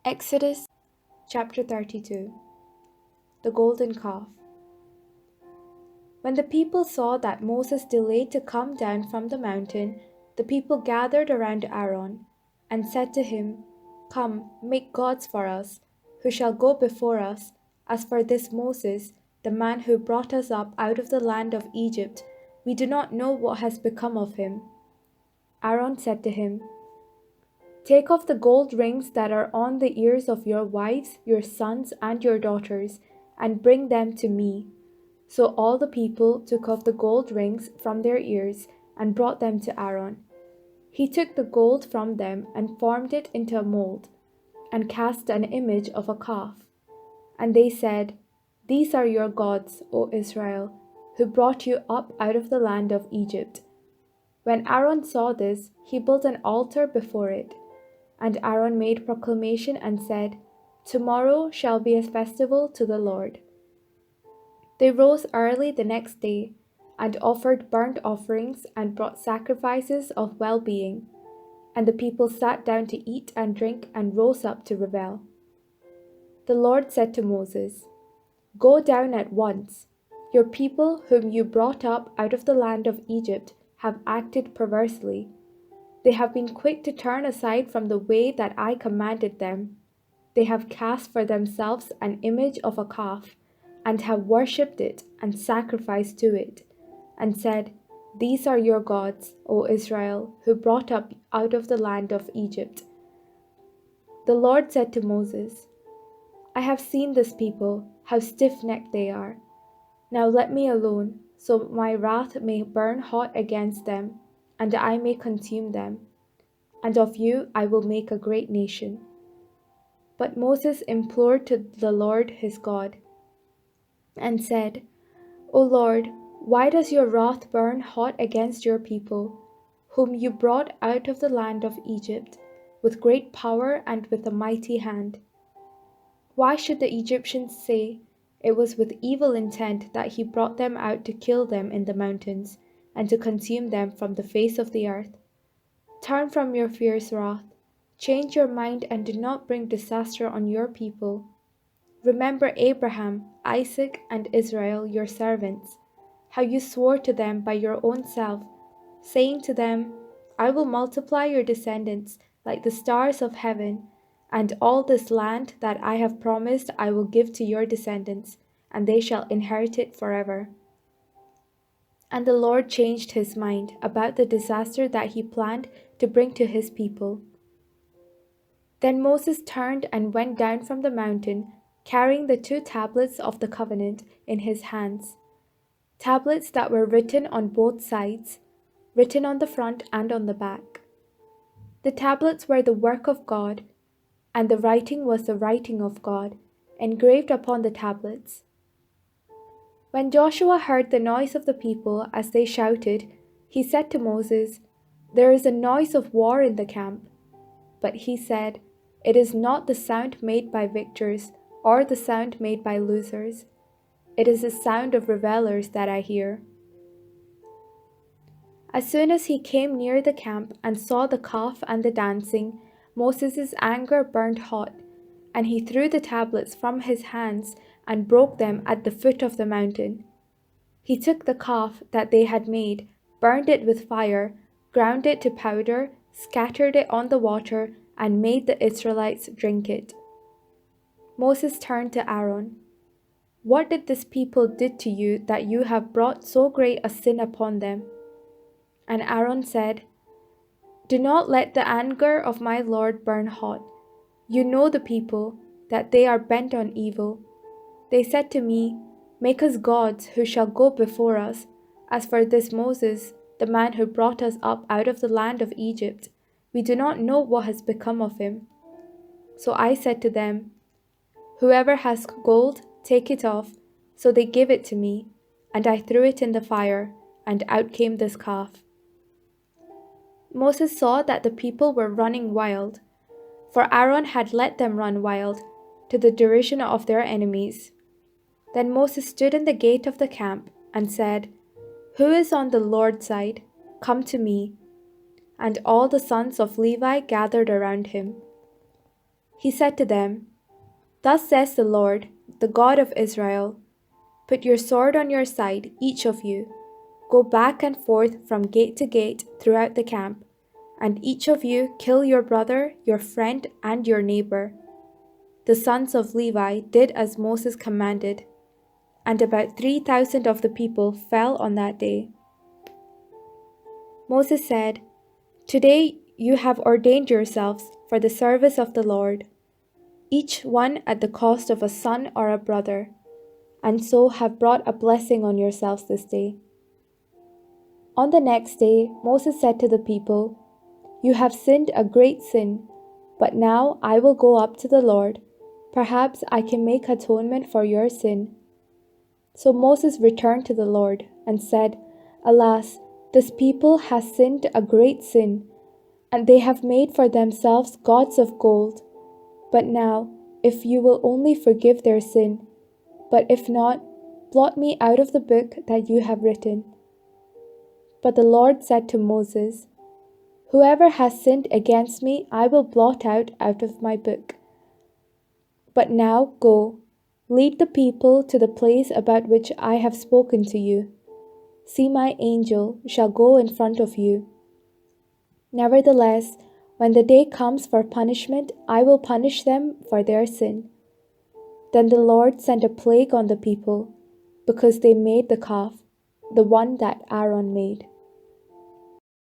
Exodus chapter 32. The Golden Calf. When the people saw that Moses delayed to come down from the mountain, the people gathered around Aaron and said to him, "Come, make gods for us, who shall go before us. As for this Moses, the man who brought us up out of the land of Egypt, we do not know what has become of him." Aaron said to him, "Take off the gold rings that are on the ears of your wives, your sons, and your daughters, and bring them to me." So all the people took off the gold rings from their ears and brought them to Aaron. He took the gold from them and formed it into a mold, and cast an image of a calf. And they said, "These are your gods, O Israel, who brought you up out of the land of Egypt." When Aaron saw this, he built an altar before it. And Aaron made proclamation and said, "Tomorrow shall be a festival to the Lord." They rose early the next day and offered burnt offerings and brought sacrifices of well-being. And the people sat down to eat and drink and rose up to revel. The Lord said to Moses, "Go down at once. Your people whom you brought up out of the land of Egypt have acted perversely. They have been quick to turn aside from the way that I commanded them. They have cast for themselves an image of a calf, and have worshipped it and sacrificed to it, and said, 'These are your gods, O Israel, who brought up out of the land of Egypt.'" The Lord said to Moses, "I have seen this people, how stiff-necked they are. Now let me alone, so my wrath may burn hot against them, and I may consume them. And of you I will make a great nation." But Moses implored to the Lord his God, and said, "O Lord, why does your wrath burn hot against your people, whom you brought out of the land of Egypt, with great power and with a mighty hand? Why should the Egyptians say, 'It was with evil intent that he brought them out to kill them in the mountains, and to consume them from the face of the earth'? Turn from your fierce wrath, change your mind, and do not bring disaster on your people. Remember Abraham, Isaac, and Israel, your servants, how you swore to them by your own self, saying to them, 'I will multiply your descendants like the stars of heaven, and all this land that I have promised I will give to your descendants, and they shall inherit it forever.' And the Lord changed his mind about the disaster that he planned to bring to his people. Then Moses turned and went down from the mountain, carrying the 2 tablets of the covenant in his hands, tablets that were written on both sides, written on the front and on the back. The tablets were the work of God, and the writing was the writing of God, engraved upon the tablets. When Joshua heard the noise of the people as they shouted, he said to Moses, "There is a noise of war in the camp." But he said, "It is not the sound made by victors, or the sound made by losers. It is the sound of revelers that I hear." As soon as he came near the camp and saw the calf and the dancing, Moses' anger burned hot, and he threw the tablets from his hands and broke them at the foot of the mountain. He took the calf that they had made, burned it with fire, ground it to powder, scattered it on the water, and made the Israelites drink it. Moses turned to Aaron. "What did this people do to you that you have brought so great a sin upon them?" And Aaron said, "Do not let the anger of my Lord burn hot. You know the people, that they are bent on evil. They said to me, 'Make us gods who shall go before us.' As for this Moses, the man who brought us up out of the land of Egypt, we do not know what has become of him." So I said to them, "Whoever has gold, take it off." So they gave it to me, and I threw it in the fire, and out came this calf. Moses saw that the people were running wild, for Aaron had let them run wild, to the derision of their enemies. Then Moses stood in the gate of the camp and said, "Who is on the Lord's side? Come to me." And all the sons of Levi gathered around him. He said to them, "Thus says the Lord, the God of Israel, put your sword on your side, each of you. Go back and forth from gate to gate throughout the camp, and each of you kill your brother, your friend, and your neighbor." The sons of Levi did as Moses commanded, and about 3,000 of the people fell on that day. Moses said, "Today you have ordained yourselves for the service of the Lord, each one at the cost of a son or a brother, and so have brought a blessing on yourselves this day." On the next day, Moses said to the people, "You have sinned a great sin, but now I will go up to the Lord. Perhaps I can make atonement for your sin." So Moses returned to the Lord and said, "Alas, this people has sinned a great sin, and they have made for themselves gods of gold. But now, if you will only forgive their sin, but if not, blot me out of the book that you have written." But the Lord said to Moses, "Whoever has sinned against me, I will blot out of my book. But now go, lead the people to the place about which I have spoken to you. See, my angel shall go in front of you. Nevertheless, when the day comes for punishment, I will punish them for their sin." Then the Lord sent a plague on the people, because they made the calf, the one that Aaron made.